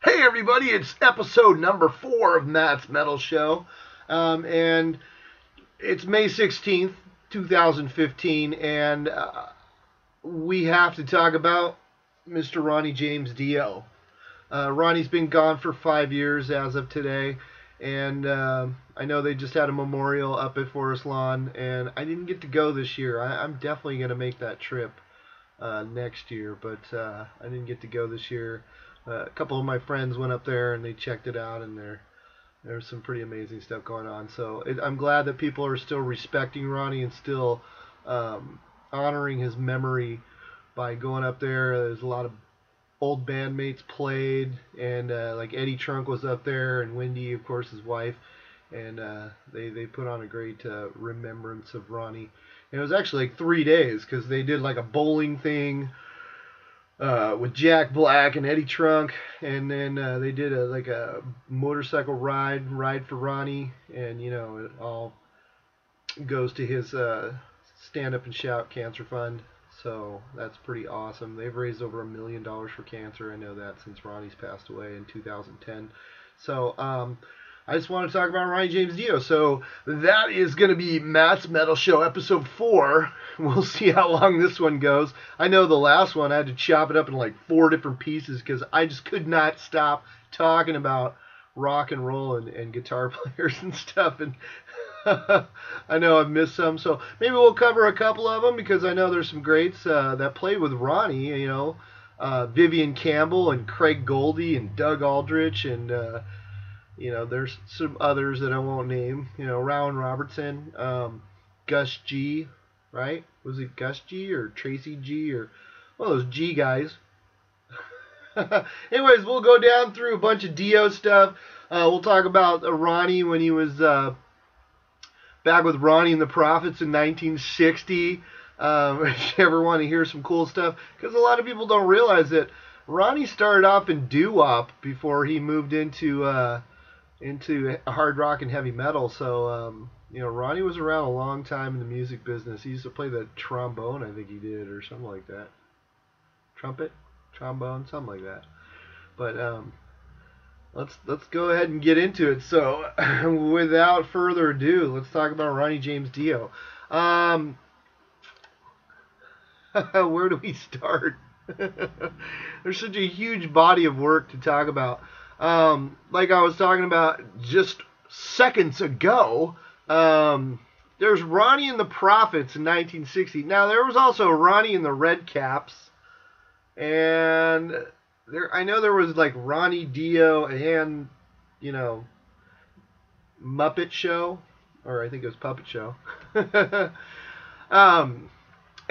Hey everybody, it's episode number 4 of Matt's Metal Show. And it's May 16th, 2015, and we have to talk about Mr. Ronnie James Dio. Ronnie's been gone for 5 years as of today, and I know they just had a memorial up at Forest Lawn, and I didn't get to go this year. I'm definitely going to make that trip next year, but I didn't get to go this year. A couple of my friends went up there and they checked it out, and there's some pretty amazing stuff going on. So I'm glad that people are still respecting Ronnie and still honoring his memory by going up there. There's a lot of old bandmates played, and like Eddie Trunk was up there, and Wendy, of course, his wife, and they put on a great remembrance of Ronnie. And it was actually like 3 days because they did like a bowling thing with Jack Black and Eddie Trunk, and then they did a motorcycle ride for Ronnie, and you know it all goes to his Stand Up and Shout Cancer Fund. So that's pretty awesome. They've raised over $1 million for cancer. I know that since Ronnie's passed away in 2010. So I just want to talk about Ronnie James Dio. So that is going to be Matt's Metal Show episode 4. We'll see how long this one goes. I know the last one I had to chop it up in like 4 different pieces because I just could not stop talking about rock and roll and guitar players and stuff. And I know I've missed some. So maybe we'll cover a couple of them because I know there's some greats that played with Ronnie. You know, Vivian Campbell and Craig Goldie and Doug Aldrich and you know, there's some others that I won't name. You know, Rowan Robertson, Gus G, right? Was it Gus G or Tracy G or one of those G guys? Anyways, we'll go down through a bunch of Dio stuff. We'll talk about Ronnie when he was back with Ronnie and the Prophets in 1960. If you ever want to hear some cool stuff, because a lot of people don't realize that Ronnie started off in doo-wop before he moved into hard rock and heavy metal. So you know, Ronnie was around a long time in the music business. He used to play the trombone, I think he did, or something like that. Trumpet, trombone, something like that. But let's go ahead and get into it. So without further ado, let's talk about Ronnie James Dio. Where do we start? There's such a huge body of work to talk about. Like I was talking about just seconds ago, there's Ronnie and the Prophets in 1960. Now, there was also Ronnie and the Red Caps, and I know there was like Ronnie Dio and, you know, Muppet Show, or I think it was Puppet Show.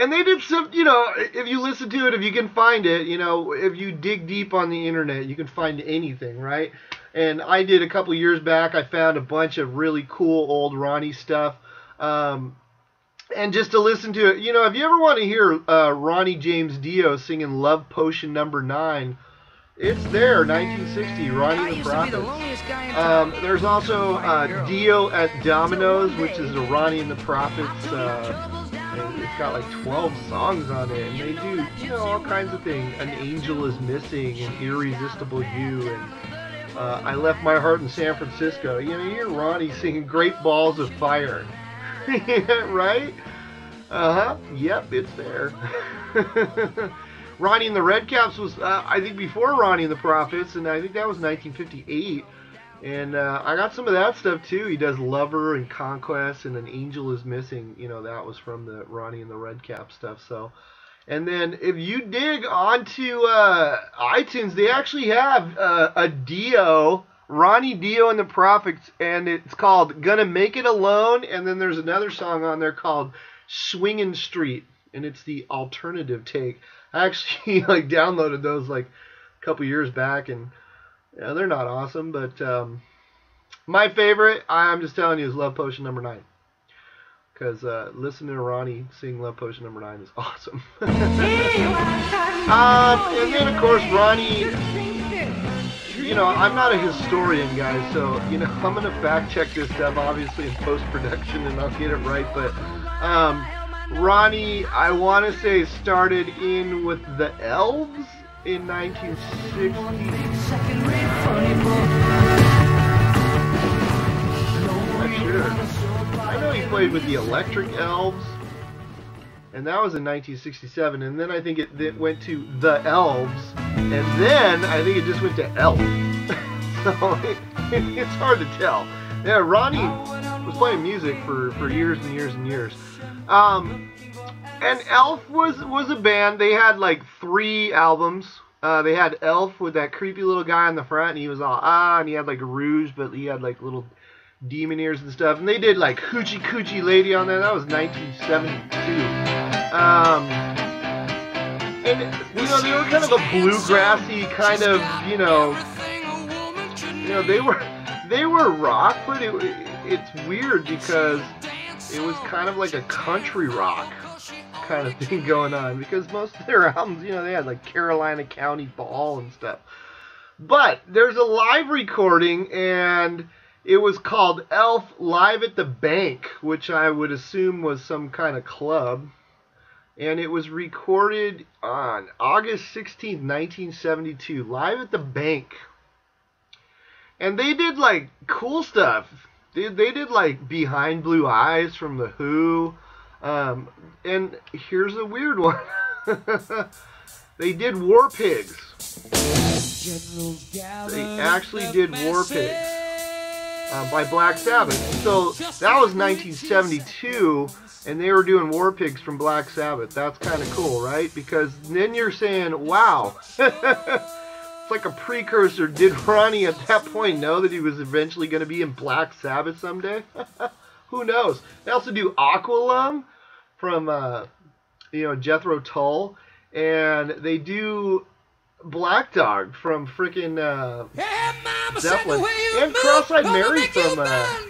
And they did some, you know, if you listen to it, if you can find it, you know, if you dig deep on the internet, you can find anything, right? And I did a couple years back, I found a bunch of really cool old Ronnie stuff. And just to listen to it, you know, if you ever want to hear Ronnie James Dio singing Love Potion Number 9, it's there, 1960, Ronnie and the Prophets. There's also Dio at Domino's, which is a Ronnie and the Prophets. It's got like 12 songs on it, and they do, you know, all kinds of things. An Angel Is Missing, and Irresistible You, and I Left My Heart in San Francisco. You know, you hear Ronnie singing Great Balls of Fire. Right? Yep, it's there. Ronnie and the Red Caps was, I think, before Ronnie and the Prophets, and I think that was 1958. And I got some of that stuff too. He does Lover and Conquest and An Angel Is Missing. You know, that was from the Ronnie and the Red Cap stuff. So, and then if you dig onto iTunes, they actually have a Dio, Ronnie Dio and the Prophets, and it's called Gonna Make It Alone. And then there's another song on there called Swingin' Street, and it's the alternative take. I actually like downloaded those like a couple years back, and yeah, they're not awesome, but my favorite, I'm just telling you, is Love Potion Number 9. Because listening to Ronnie sing Love Potion Number 9 is awesome. And then, of course, Ronnie, you know, I'm not a historian, guys, so, you know, I'm going to fact check this stuff, obviously, in post-production, and I'll get it right, but Ronnie, I want to say, started in with the Elves, in 1960. I know he played with the Electric Elves, and that was in 1967, and then I think it went to the Elves, and then I think it just went to Elf. So it's hard to tell. Yeah, Ronnie was playing music for years and years and years. And Elf was a band. They had like 3 albums. They had Elf with that creepy little guy on the front, and he was all and he had like a rouge, but he had like little demon ears and stuff. And they did like Hoochie Coochie Lady on there. That was 1972. And you know, they were kind of a bluegrassy kind of, you know, they were rock, but it's weird because it was kind of like a country rock kind of thing going on, because most of their albums, you know, they had like Carolina County Ball and stuff. But there's a live recording, and it was called Elf Live at the Bank, which I would assume was some kind of club. And it was recorded on August 16th, 1972, live at the Bank. And they did like cool stuff. They did like Behind Blue Eyes from The Who. And here's a weird one. They did War Pigs. They actually did War Pigs by Black Sabbath. So that was 1972, and they were doing War Pigs from Black Sabbath. That's kind of cool, right? Because then you're saying, wow. It's like a precursor. Did Ronnie at that point know that he was eventually going to be in Black Sabbath someday? Who knows? They also do Aqualung from, Jethro Tull. And they do Black Dog from frickin' Zeppelin. And Cross-Eyed Mary from fucking...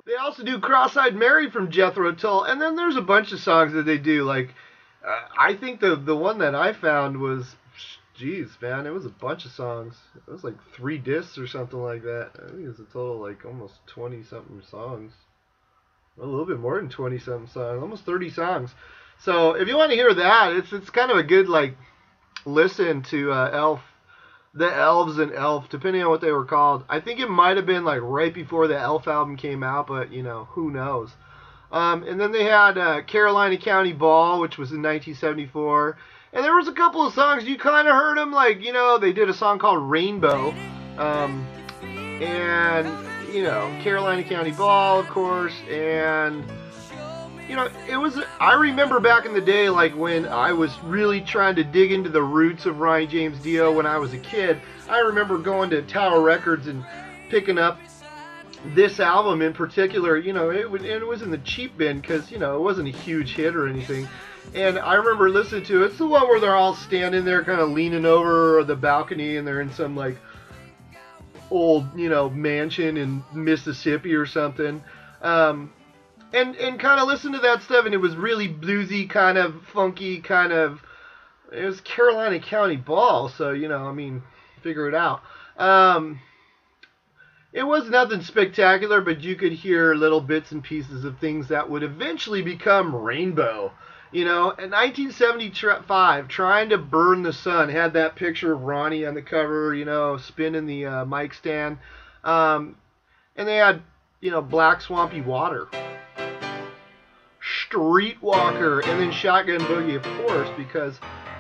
They also do Cross-Eyed Mary from Jethro Tull, and then there's a bunch of songs that they do. Like, I think the one that I found was, geez, man, it was a bunch of songs. It was like 3 discs or something like that. I think it's a total like almost 20-something songs. A little bit more than 20-something songs, almost 30 songs. So if you want to hear that, it's kind of a good like listen to Elf. The Elves and Elf, depending on what they were called. I think it might have been like right before the Elf album came out, but you know, who knows. And then they had Carolina County Ball, which was in 1974. And there was a couple of songs, you kind of heard them, like, you know, they did a song called Rainbow. And, you know, Carolina County Ball, of course, and... You know, I remember back in the day, like when I was really trying to dig into the roots of Ronnie James Dio when I was a kid. I remember going to Tower Records and picking up this album in particular. You know, it was in the cheap bin because, you know, it wasn't a huge hit or anything. And I remember listening to it. It's the one where they're all standing there kind of leaning over the balcony and they're in some like old, you know, mansion in Mississippi or something. And kind of listen to that stuff, and it was really bluesy, kind of funky, kind of... It was Carolina County Ball, so, you know, I mean, figure it out. It was nothing spectacular, but you could hear little bits and pieces of things that would eventually become Rainbow. You know, in 1975, Trying to Burn the Sun had that picture of Ronnie on the cover, you know, spinning the mic stand. And they had, you know, Black Swampy Water. Streetwalker, and then Shotgun Boogie, of course, because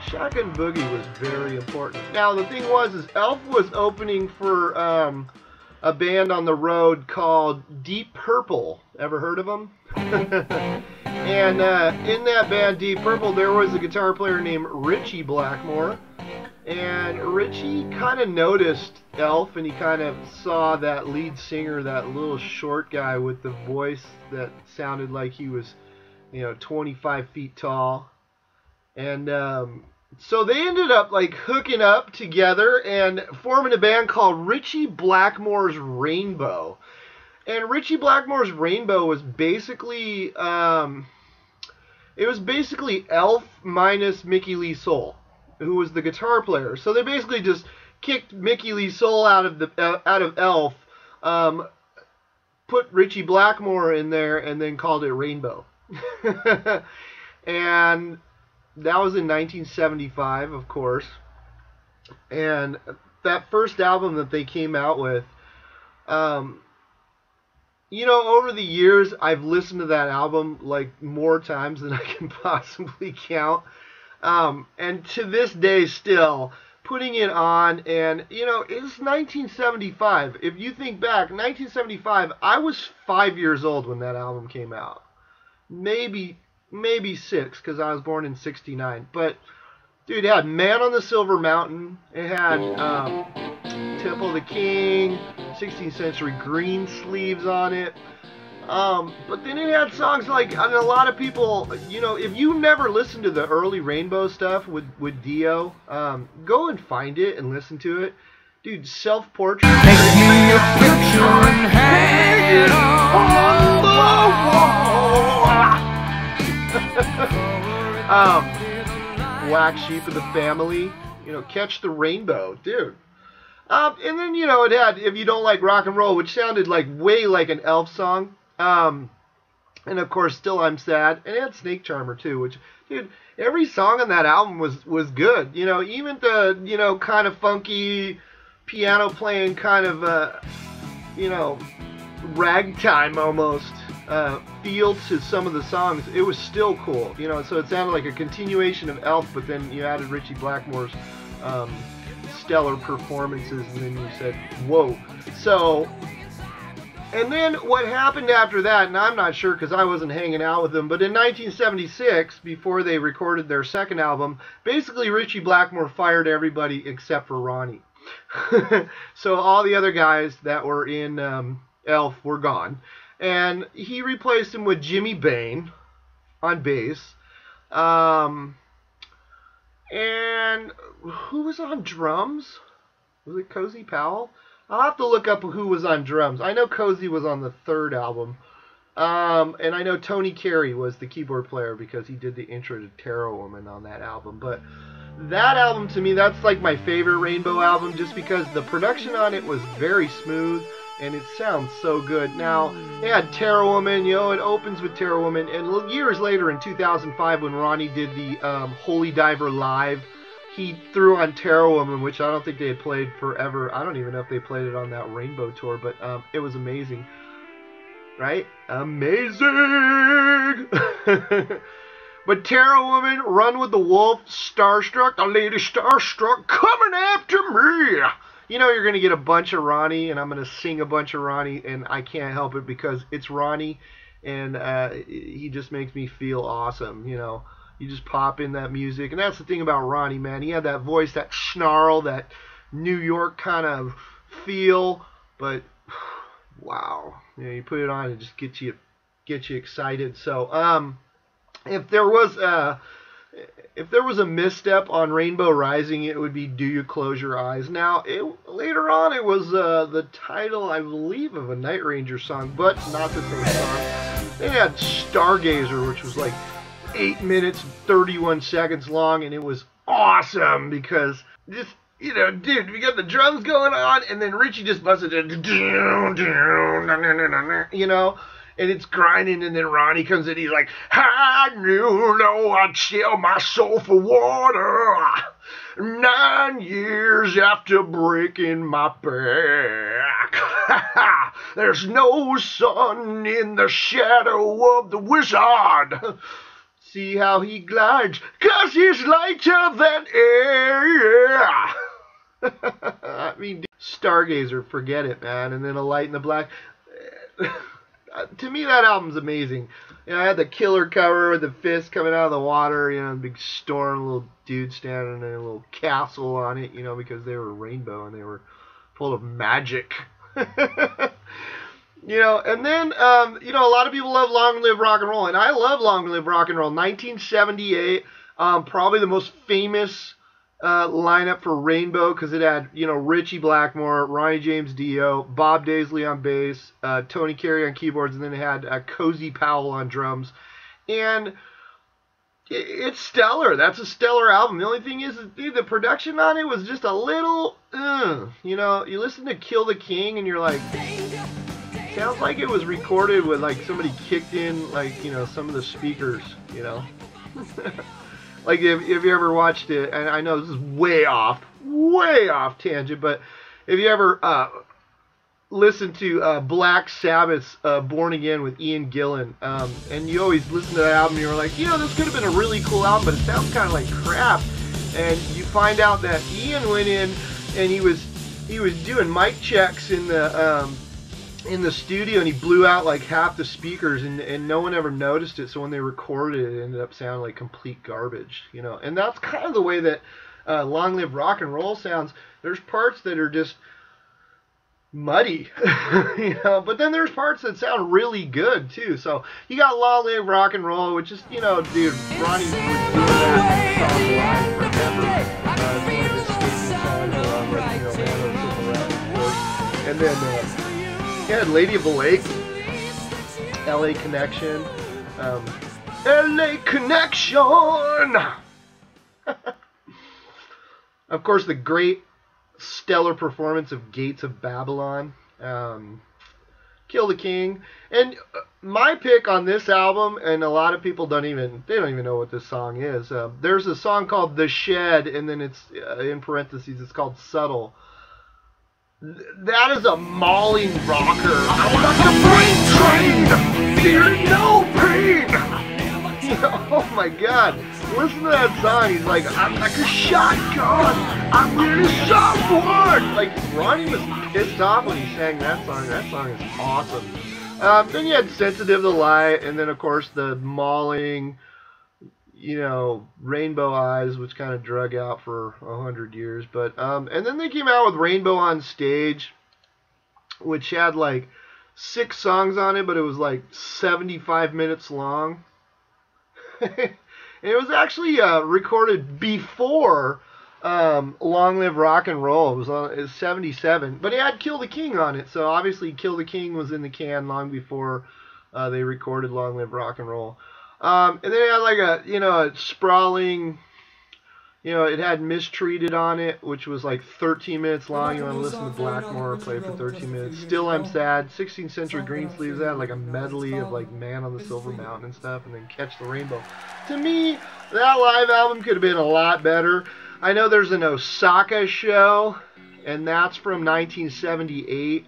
Shotgun Boogie was very important. Now, the thing is Elf was opening for a band on the road called Deep Purple. Ever heard of them? And in that band, Deep Purple, there was a guitar player named Richie Blackmore. And Richie kind of noticed Elf, and he kind of saw that lead singer, that little short guy with the voice that sounded like he was, you know, 25 feet tall. And so they ended up like hooking up together and forming a band called Richie Blackmore's Rainbow. And Richie Blackmore's Rainbow was basically Elf minus Mickey Lee Soul, who was the guitar player. So they basically just kicked Mickey Lee's soul out of Elf, put Richie Blackmore in there, and then called it Rainbow. And that was in 1975, of course. And that first album that they came out with, you know, over the years, I've listened to that album like more times than I can possibly count. And to this day, still putting it on, and you know, it's 1975. If you think back, 1975, I was 5 years old when that album came out. Maybe 6, because I was born in '69. But dude, it had Man on the Silver Mountain. It had Temple of the King, 16th Century Green Sleeves on it. But then it had songs like, and a lot of people, you know, if you never listened to the early Rainbow stuff with Dio, go and find it and listen to it. Dude, Self-Portrait. Take me a picture and hang it on the wall. Black Sheep of the Family, you know, Catch the Rainbow, dude. And then, you know, it had If You Don't Like Rock and Roll, which sounded like way like an Elf song. And of course, Still I'm Sad. And it had Snake Charmer too, which, dude, every song on that album was good. You know, even the, you know, kind of funky piano playing kind of, you know, ragtime almost feel to some of the songs. It was still cool, you know. So it sounded like a continuation of Elf, but then you added Richie Blackmore's stellar performances, and then you said, whoa. So, and then what happened after that, and I'm not sure because I wasn't hanging out with them, but in 1976, before they recorded their second album, basically Richie Blackmore fired everybody except for Ronnie. So all the other guys that were in Elf were gone, and he replaced him with Jimmy Bain on bass. And who was on drums? Was it Cozy Powell? I'll have to look up who was on drums. I know Cozy was on the third album. And I know Tony Carey was the keyboard player because he did the intro to Terror Woman on that album. But that album, to me, that's like my favorite Rainbow album just because the production on it was very smooth and it sounds so good. Now, they had Terror Woman, you know, it opens with Terror Woman. And years later in 2005 when Ronnie did the Holy Diver Live, he threw on Terror Woman, which I don't think they had played forever. I don't even know if they played it on that Rainbow tour, but it was amazing. Right? Amazing! But Terror Woman, Run with the Wolf, Starstruck, the lady Starstruck, coming after me! You know you're going to get a bunch of Ronnie, and I'm going to sing a bunch of Ronnie, and I can't help it because it's Ronnie, and he just makes me feel awesome, you know. You just pop in that music, and that's the thing about Ronnie, man. He had that voice, that snarl, that New York kind of feel, but wow, you know, you put it on and it just gets you excited. So, if there was a misstep on Rainbow Rising, it would be Do You Close Your Eyes. Now, later on, it was the title, I believe, of a Night Ranger song, but not the same song. They had Stargazer, which was like 8 minutes, 31 seconds long, and it was awesome because just, you know, dude, we got the drums going on, and then Richie just busted it, you know, and it's grinding, and then Ronnie comes in, he's like, I knew no, I'd sell my soul for water, 9 years after breaking my back. There's no sun in the shadow of the wizard. See how he glides, 'cause he's lighter than air. I mean, Stargazer, forget it, man. And then A Light in the Black. To me, that album's amazing. You know, I had the Killer cover with the fist coming out of the water, you know, big storm, little dude standing in a little castle on it, you know, because they were rainbow and they were full of magic. You know, and then, you know, a lot of people love Long Live Rock and Roll, and I love Long Live Rock and Roll. 1978, probably the most famous lineup for Rainbow, because it had, you know, Richie Blackmore, Ronnie James Dio, Bob Daisley on bass, Tony Carey on keyboards, and then it had Cozy Powell on drums. And It's stellar. That's a stellar album. The only thing is, dude, the production on it was just a little, you know, you listen to Kill the King and you're like, sounds like it was recorded with like somebody kicked in like, you know, some of the speakers, you know. Like if you ever watched it, and I know this is way off tangent, but if you ever listen to Black Sabbath's Born Again with Ian Gillan, and you always listen to that album and you're like, you know, this could have been a really cool album, but it sounds kind of like crap. And you find out that Ian went in and he was doing mic checks in the studio, and he blew out like half the speakers, and no one ever noticed it. So when they recorded it, it ended up sounding like complete garbage, you know. And that's kind of the way that Long Live Rock and Roll sounds. There's parts that are just muddy, you know, but then there's parts that sound really good too. So you got Long Live Rock and Roll, which is, you know, dude, Ronnie was doing that song live forever. It's one of his favorite songs along with, you know, Man on Silver Mountain, of course. And then he had Lady of the Lake, LA Connection, LA Connection. Of course, the great stellar performance of Gates of Babylon, Kill the King. And my pick on this album, and a lot of people don't even know what this song is. There's a song called The Shed, and then it's in parentheses it's called Subtle. That is a mauling rocker. I'm like a freight train, fear no pain. Oh my God, listen to that song. He's like, I'm like a shotgun, I'm really someone. Like, Ronnie was pissed off when he sang that song. That song is awesome. Then you had Sensitive to Light, and then of course the mauling, you know, Rainbow Eyes, which kind of drug out for 100 years. But and then they came out with Rainbow on Stage, which had like 6 songs on it, but it was like 75 minutes long. It was actually recorded before Long Live Rock and Roll. It was 77, but it had Kill the King on it, so obviously Kill the King was in the can long before they recorded Long Live Rock and Roll. And then it had like a, you know, a sprawling, you know, it had Mistreated on it, which was like 13 minutes long. You want to listen to Blackmore play for 13 minutes. Still I'm Sad, 16th Century Greensleeves, that had like a medley of like Man on the Silver Mountain and stuff, and then Catch the Rainbow. To me, that live album could have been a lot better. I know there's an Osaka show, and that's from 1978,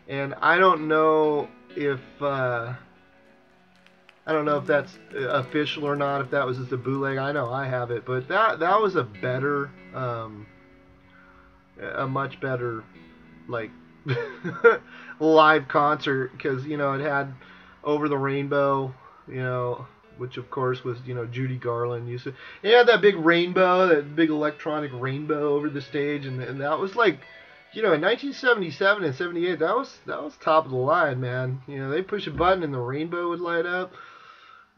and I don't know if that's official or not, if that was just a bootleg. I know I have it, but that was a better, a much better, like, live concert, because, you know, it had Over the Rainbow, you know, which of course was, you know, Judy Garland used to. It had that big rainbow, that big electronic rainbow over the stage, and that was like, you know, in 1977 and 78, that was top of the line, man. You know, they push a button and the rainbow would light up.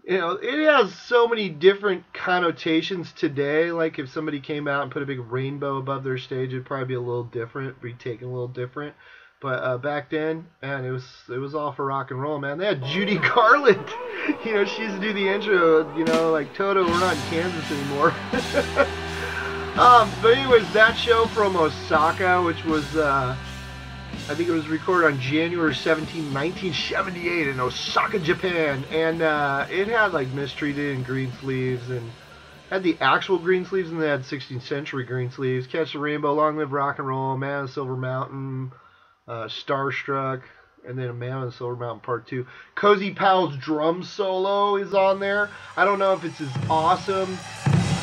You know, it has so many different connotations today. Like if somebody came out and put a big rainbow above their stage, it'd probably be a little different, be taken a little different. But back then, man, it was all for rock and roll, man. They had Judy Garland. You know, she used to do the intro. You know, like, Toto, we're not in Kansas anymore. But anyways, that show from Osaka, which was, I think it was recorded on January 17, 1978 in Osaka, Japan. And it had, like, Mistreated and Greensleeves, and had the actual Greensleeves, and they had 16th Century Greensleeves, Catch the Rainbow, Long Live Rock and Roll, Man of the Silver Mountain, Starstruck, and then a Man on the Silver Mountain Part 2. Cozy Powell's drum solo is on there. I don't know if it's as awesome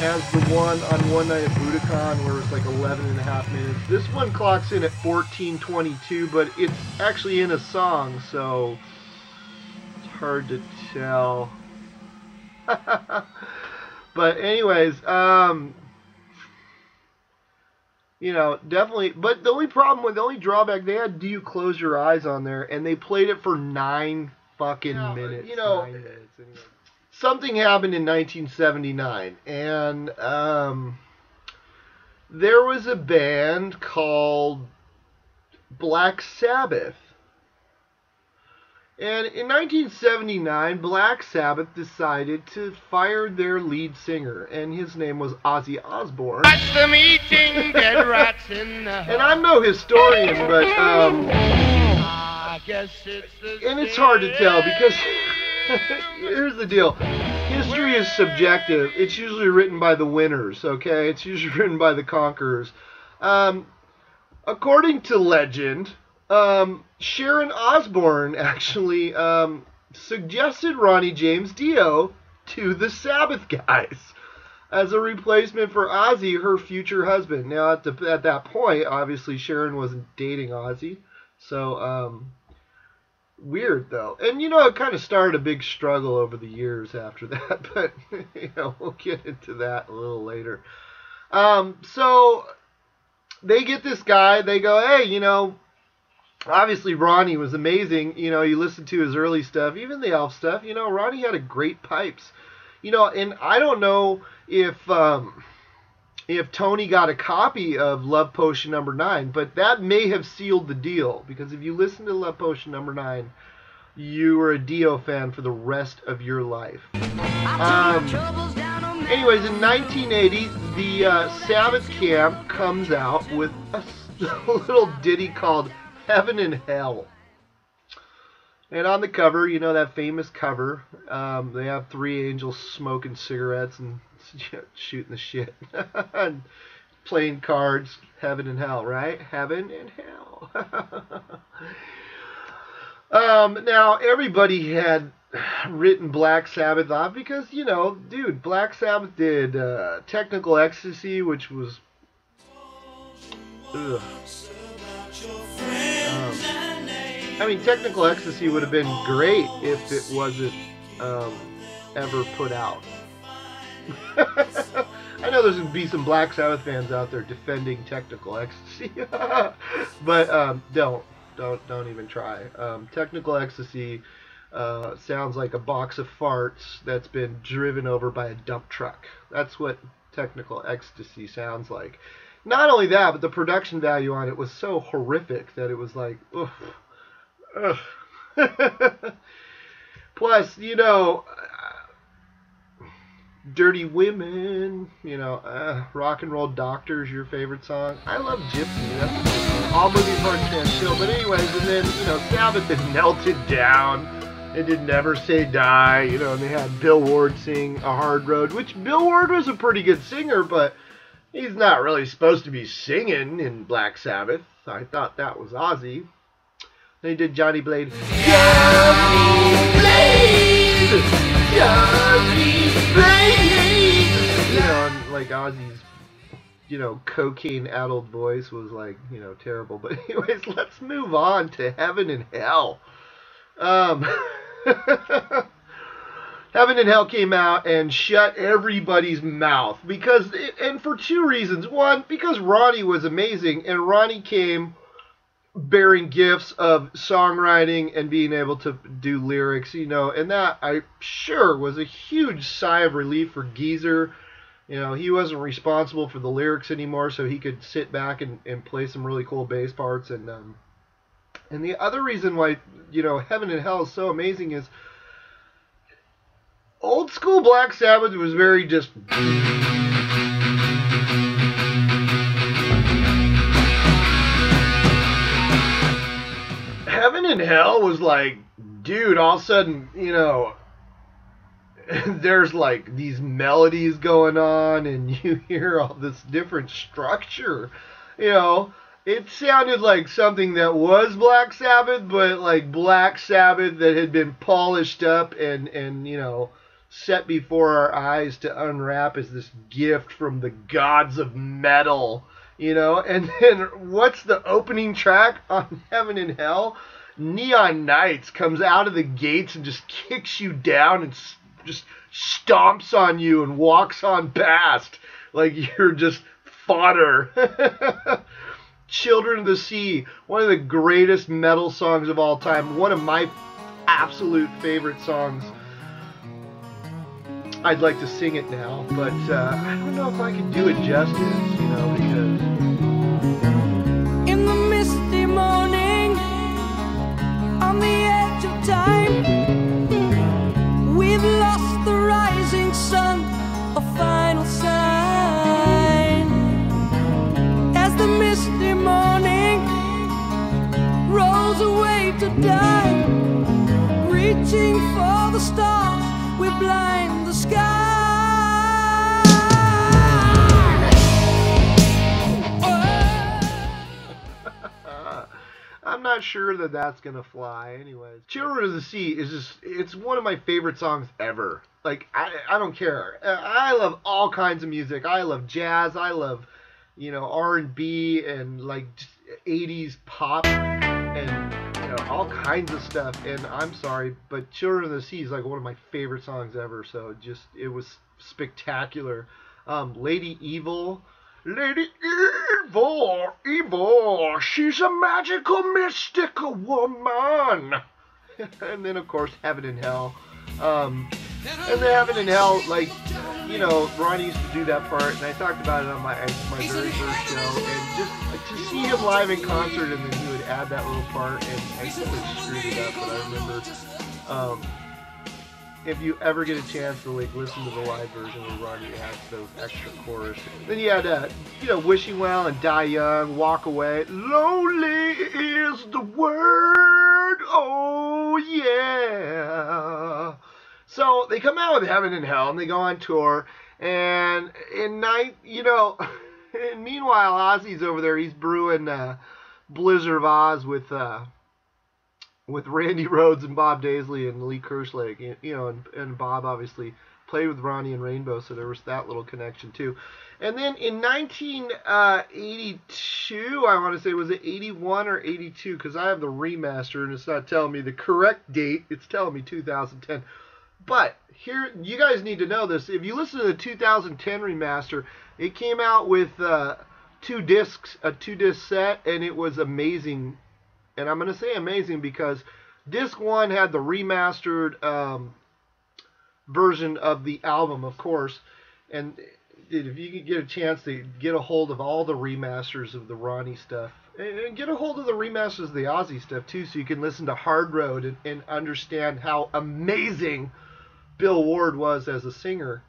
as the one on One Night at Budokan, where it's like 11 and a half minutes. This one clocks in at 14:22, but it's actually in a song, so it's hard to tell. But anyways, you know, definitely. But the only drawback, they had Do You Close Your Eyes on there, and they played it for 9 fucking minutes. You know, 9 minutes, anyway. Something happened in 1979, and there was a band called Black Sabbath. And in 1979, Black Sabbath decided to fire their lead singer, and his name was Ozzy Osbourne. That's the meeting, dead rats in the And I'm no historian, but I guess it's the and it's hard to tell because here's the deal. History is subjective. It's usually written by the winners, okay? It's usually written by the conquerors. According to legend, Sharon Osbourne actually suggested Ronnie James Dio to the Sabbath guys as a replacement for Ozzy, her future husband. Now, at that point, obviously Sharon wasn't dating Ozzy, so weird though. And it kind of started a big struggle over the years after that, but we'll get into that a little later. So they get this guy. They go, hey, obviously Ronnie was amazing. You listen to his early stuff, even the Elf stuff. Ronnie had a great pipes. And I don't know if Tony got a copy of Love Potion number 9, but that may have sealed the deal, because if you listen to Love Potion number 9, you were a Dio fan for the rest of your life. Anyways, in 1980, the Sabbath camp comes out with a little ditty called Heaven and Hell. And on the cover, that famous cover, they have 3 angels smoking cigarettes and shooting the shit. And playing cards, heaven and hell, right? Heaven and hell. Now, everybody had written Black Sabbath off because, dude, Black Sabbath did Technical Ecstasy, which was... Ugh. Technical Ecstasy would have been great if it wasn't ever put out. I know there's going to be some Black Sabbath fans out there defending Technical Ecstasy, but don't even try. Technical Ecstasy sounds like a box of farts that's been driven over by a dump truck. That's what Technical Ecstasy sounds like. Not only that, but the production value on it was so horrific that it was like, ugh. Plus, Dirty Women, Rock and Roll Doctor's your favorite song. I love Gypsy. That's all moving parts stand still. But anyways, and then, Sabbath had melted down. It did Never Say Die, and they had Bill Ward sing A Hard Road, which Bill Ward was a pretty good singer, but he's not really supposed to be singing in Black Sabbath. I thought that was Ozzy. They did Johnny Blade. Johnny Blade! Johnny Blade! And like Ozzy's, cocaine-addled voice was like, terrible. But anyways, let's move on to Heaven and Hell. Heaven and Hell came out and shut everybody's mouth and for 2 reasons. One, because Ronnie was amazing, and Ronnie came bearing gifts of songwriting and being able to do lyrics, and that, I sure, was a huge sigh of relief for Geezer. He wasn't responsible for the lyrics anymore, so he could sit back and play some really cool bass parts. And the other reason why, Heaven and Hell is so amazing is old school Black Sabbath was very just... Heaven and Hell was like, dude, all of a sudden, there's like these melodies going on and you hear all this different structure. It sounded like something that was Black Sabbath, but like Black Sabbath that had been polished up and set before our eyes to unwrap as this gift from the gods of metal. And then what's the opening track on Heaven and Hell? Neon Knights comes out of the gates and just kicks you down and just stomps on you and walks on past like you're just fodder. Children of the Sea, one of the greatest metal songs of all time, one of my absolute favorite songs. I'd like to sing it now, but I don't know if I can do it justice, because... In the misty morning, on the edge of time. We've lost the rising sun, a final sign. As the misty morning rolls away to die, reaching for the stars, we blind the sky. I'm not sure that that's gonna fly. Anyways, "Children of the Sea" is just—it's one of my favorite songs ever. Like, I don't care. I love all kinds of music. I love jazz. I love, R&B and like 80s pop and all kinds of stuff. And I'm sorry, but "Children of the Sea" is like one of my favorite songs ever. So it was spectacular. Lady Evil. Lady Evil, she's a magical, mystical woman. And then, of course, Heaven and Hell. And the Heaven and Hell, like, Ronnie used to do that part, and I talked about it on my very first show. And just to see him live in concert, and then he would add that little part, and I totally screwed it up, but I remember. If you ever get a chance to listen to the live version where Ronnie adds those extra chorus. Then you had Wishing Well and Die Young, Walk Away. Lonely is the word, oh yeah. So they come out with Heaven and Hell and they go on tour, and meanwhile Ozzy's over there, he's brewing Blizzard of Oz with Randy Rhoads and Bob Daisley and Lee Kerslake, and Bob obviously played with Ronnie and Rainbow, so there was that little connection too. And then in 1982, I want to say, was it 81 or 82? Because I have the remaster and it's not telling me the correct date. It's telling me 2010. But here, you guys need to know this. If you listen to the 2010 remaster, it came out with a 2-disc set, and it was amazing. And I'm going to say amazing because disc 1 had the remastered version of the album, of course. And if you could get a chance to get a hold of all the remasters of the Ronnie stuff, and get a hold of the remasters of the Ozzy stuff too, so you can listen to Hard Road and understand how amazing Bill Ward was as a singer.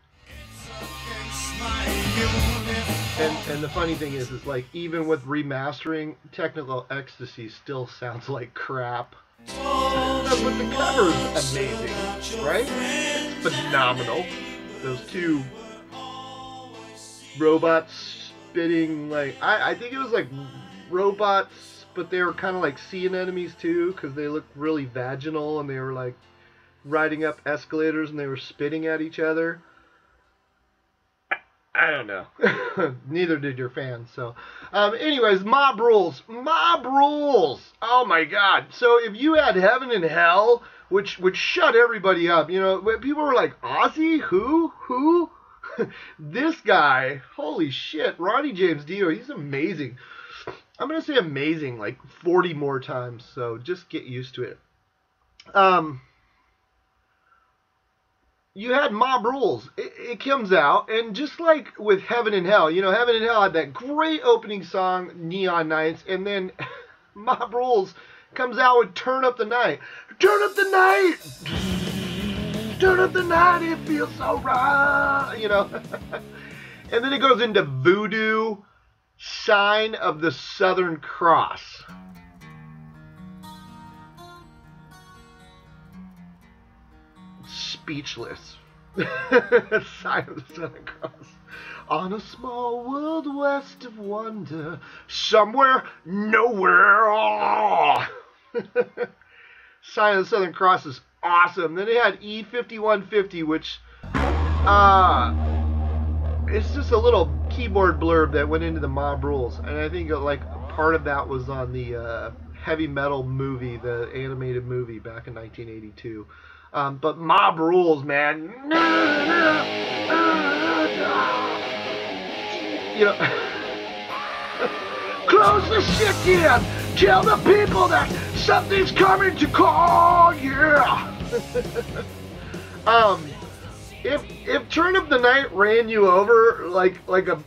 And the funny thing is like, even with remastering, Technical Ecstasy still sounds like crap. But the cover's amazing, right? It's phenomenal. Those two robots spitting, like, I think it was like robots, but they were kind of like sea anemones too, because they looked really vaginal, and they were like riding up escalators and they were spitting at each other. I don't know. Neither did your fans. So, anyways, Mob Rules. Mob Rules. Oh my God. So if you had Heaven and Hell, which would shut everybody up, people were like, Ozzy? Who? This guy. Holy shit. Ronnie James Dio. He's amazing. I'm going to say amazing like 40 more times. So just get used to it. You had Mob Rules. It comes out, and just like with Heaven and Hell, Heaven and Hell had that great opening song, Neon Nights, and then Mob Rules comes out with Turn Up the Night. Turn up the night! Turn up the night, it feels so right! And then it goes into Voodoo, Sign of the Southern Cross. Speechless. Sign of the Southern Cross. On a small world west of wonder, somewhere, nowhere. Oh. Sign of the Southern Cross is awesome. Then they had E5150, which it's just a little keyboard blurb that went into the Mob Rules, and I think like part of that was on the Heavy Metal movie, the animated movie back in 1982. But Mob Rules, man. Close the shit in. Tell the people that something's coming to call. Yeah. If Turn Up the Night ran you over like a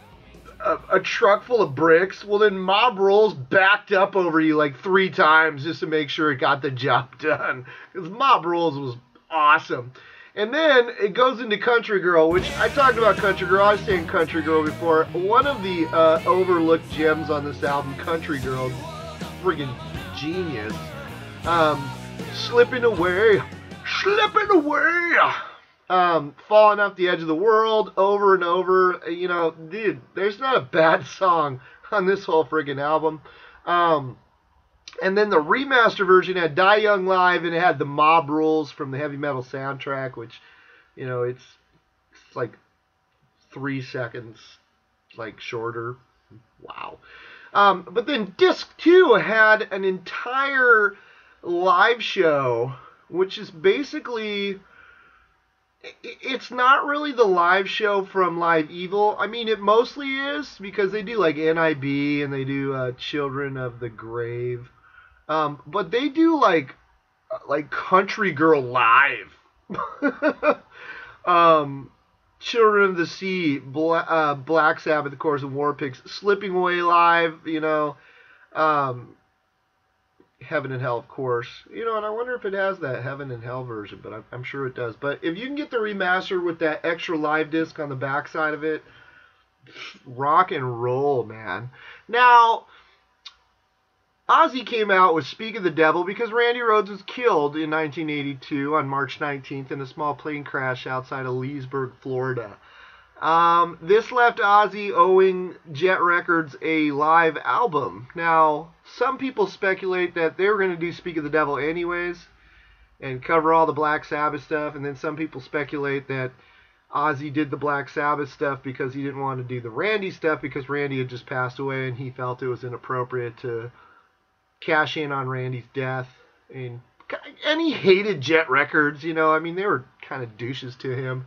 a truck full of bricks, well then Mob Rules backed up over you like 3 times just to make sure it got the job done. Because Mob Rules was awesome. And then it goes into Country Girl, which I talked about Country Girl. I was saying Country Girl before. One of the overlooked gems on this album, Country Girl, friggin' genius. Slipping away. Falling off the edge of the world over and over. You know, dude, there's not a bad song on this whole friggin' album. And then the remaster version had Die Young Live, and it had the Mob Rules from the Heavy Metal soundtrack, which, you know, it's like 3 seconds, like, shorter. Wow. But then disc 2 had an entire live show, which is basically, it's not really the live show from Live Evil. I mean, it mostly is, because they do like NIB and they do Children of the Grave. But they do like Country Girl live. Children of the Sea, Black Sabbath, of course, and War Pigs, Slipping Away live, you know, Heaven and Hell, of course, you know, and I wonder if it has that Heaven and Hell version, but I'm sure it does. But if you can get the remaster with that extra live disc on the backside of it, rock and roll, man. Now, Ozzy came out with Speak of the Devil because Randy Rhoads was killed in 1982 on March 19th in a small plane crash outside of Leesburg, Florida. This left Ozzy owing Jet Records a live album. Now, some people speculate that they were going to do Speak of the Devil anyways and cover all the Black Sabbath stuff, and then some people speculate that Ozzy did the Black Sabbath stuff because he didn't want to do the Randy stuff because Randy had just passed away and he felt it was inappropriate to cash in on Randy's death, and he hated Jet Records, you know. I mean, they were kind of douches to him.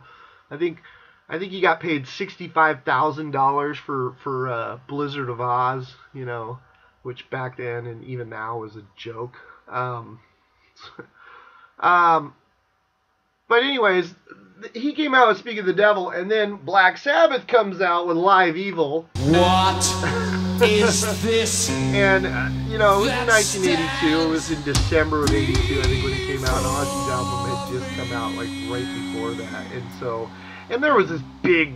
I think he got paid $65,000 for Blizzard of Oz, you know, which back then and even now was a joke. But anyways, he came out with Speak of the Devil, and then Black Sabbath comes out with Live Evil. What is this? And, you know, it was in 1982. It was in December of 82, I think, when it came out. And Ozzy's album had just come out, like, right before that. And there was this big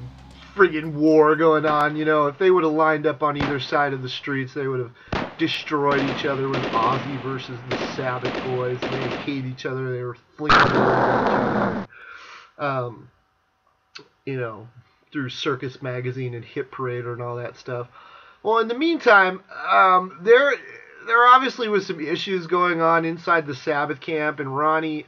friggin' war going on, you know. If they would have lined up on either side of the streets, they would have destroyed each other with Ozzy versus the Sabbath boys. They hate each other. They were flinging words at each other. You know, through Circus Magazine and Hit Parader and all that stuff. Well, in the meantime, there obviously was some issues going on inside the Sabbath camp, and Ronnie,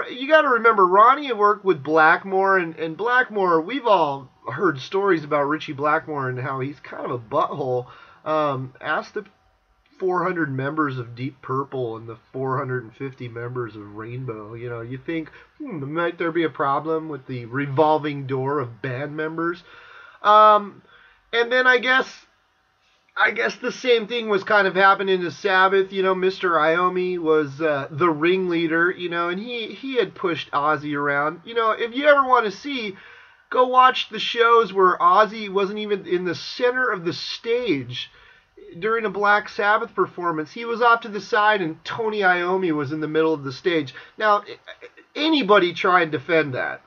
you got to remember, Ronnie had worked with Blackmore, and Blackmore, we've all heard stories about Richie Blackmore and how he's kind of a butthole. Ask the 400 members of Deep Purple and the 450 members of Rainbow. You know, you think, might there be a problem with the revolving door of band members? And then I guess the same thing was kind of happening to Sabbath. You know, Mr. Iommi was the ringleader, you know, and he had pushed Ozzy around. You know, if you ever want to see, go watch the shows where Ozzy wasn't even in the center of the stage during a Black Sabbath performance. He was off to the side, and Tony Iommi was in the middle of the stage. Now, anybody try and defend that.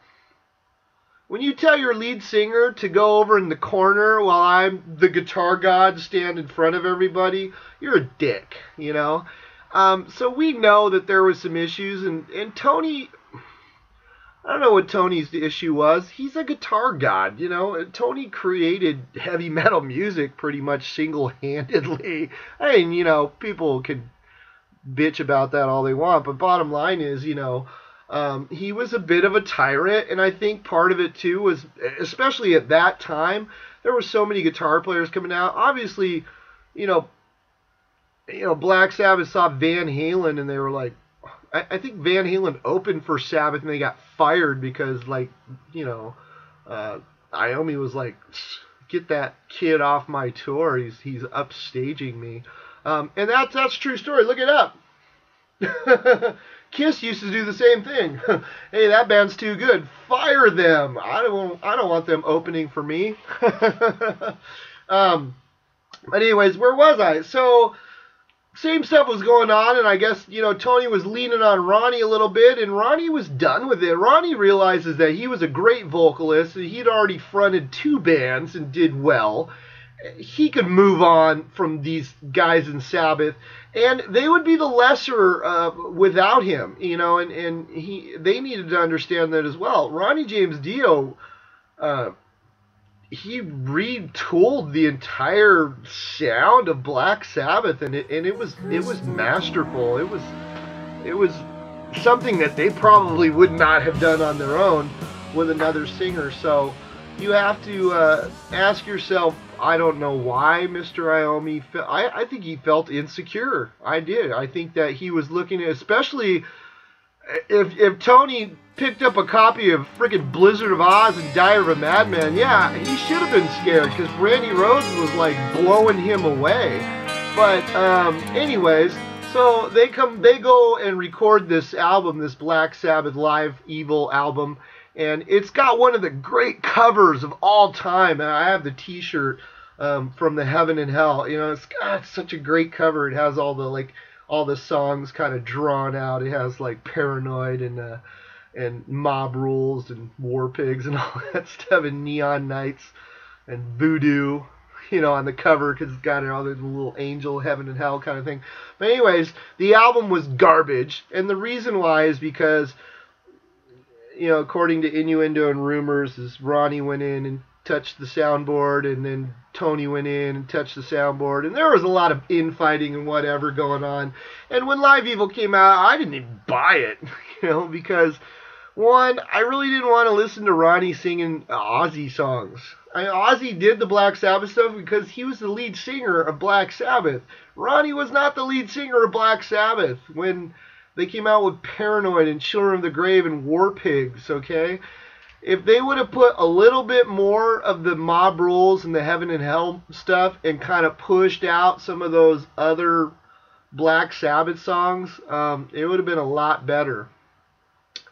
When you tell your lead singer to go over in the corner while I'm the guitar god stand in front of everybody, you're a dick, you know? So we know that there was some issues, and Tony, I don't know what Tony's issue was. He's a guitar god, you know? Tony created heavy metal music pretty much single-handedly. I mean, you know, people can bitch about that all they want, but bottom line is, you know, he was a bit of a tyrant, and I think part of it too was, especially at that time, there were so many guitar players coming out. Obviously, you know, Black Sabbath saw Van Halen, and they were like, I think Van Halen opened for Sabbath, and they got fired because, like, you know, Iommi was like, get that kid off my tour. He's upstaging me, and that's a true story. Look it up. Kiss used to do the same thing. Hey, that band's too good. Fire them. I don't want them opening for me. But anyways, where was I? So same stuff was going on, and I guess, Tony was leaning on Ronnie a little bit, and Ronnie was done with it. Ronnie realizes that he was a great vocalist, and he'd already fronted 2 bands and did well. He could move on from these guys in Sabbath, and they would be the lesser without him, and they needed to understand that as well. Ronnie James Dio, he retooled the entire sound of Black Sabbath, and it was masterful. It was something that they probably would not have done on their own with another singer. So you have to ask yourself, I don't know why Mr. Iommi I think he felt insecure. I did. I think that he was looking at, especially if Tony picked up a copy of frickin' Blizzard of Oz and Diary of a Madman, yeah, he should have been scared because Randy Rhoads was like blowing him away. But anyways, so they go and record this album, this Black Sabbath Live Evil album, and it's got one of the great covers of all time. And I have the T-shirt from the Heaven and Hell. It's got such a great cover. It has all the songs kind of drawn out. It has like Paranoid and Mob Rules and War Pigs and all that stuff, and Neon Nights and Voodoo, on the cover, because it's got all the little angel Heaven and Hell kind of thing. But anyways, the album was garbage, and the reason why is because, according to innuendo and rumors, is Ronnie went in and touched the soundboard, and then Tony went in and touched the soundboard, and there was a lot of infighting and whatever going on. And when Live Evil came out, I didn't even buy it, because one, I really didn't want to listen to Ronnie singing Ozzy songs. Ozzy did the Black Sabbath stuff because he was the lead singer of Black Sabbath. Ronnie was not the lead singer of Black Sabbath when they came out with Paranoid and Children of the Grave and War Pigs, okay? If they would have put a little bit more of the Mob Rules and the Heaven and Hell stuff and kind of pushed out some of those other Black Sabbath songs, it would have been a lot better.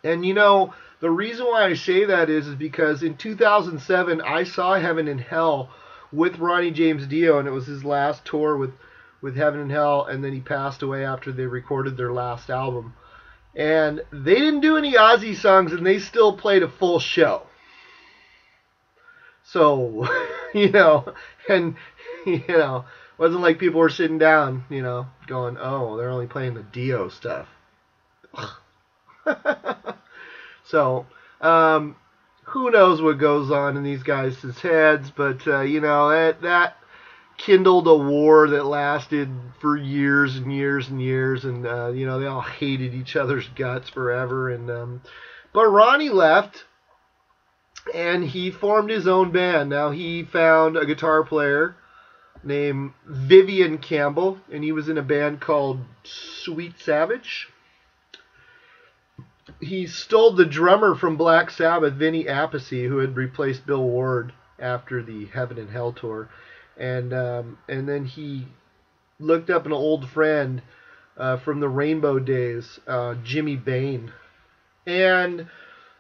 And the reason why I say that is because in 2007 I saw Heaven and Hell with Ronnie James Dio, and it was his last tour with Heaven and Hell, and then he passed away after they recorded their last album. And they didn't do any Ozzy songs, and they still played a full show. So, and, wasn't like people were sitting down, going, oh, they're only playing the Dio stuff. So, who knows what goes on in these guys' heads, but, that kindled a war that lasted for years and years and years, and, they all hated each other's guts forever, and, but Ronnie left, and he formed his own band. Now, he found a guitar player named Vivian Campbell, and he was in a band called Sweet Savage. He stole the drummer from Black Sabbath, Vinny Appice, who had replaced Bill Ward after the Heaven and Hell tour. And then he looked up an old friend from the Rainbow days, Jimmy Bain. And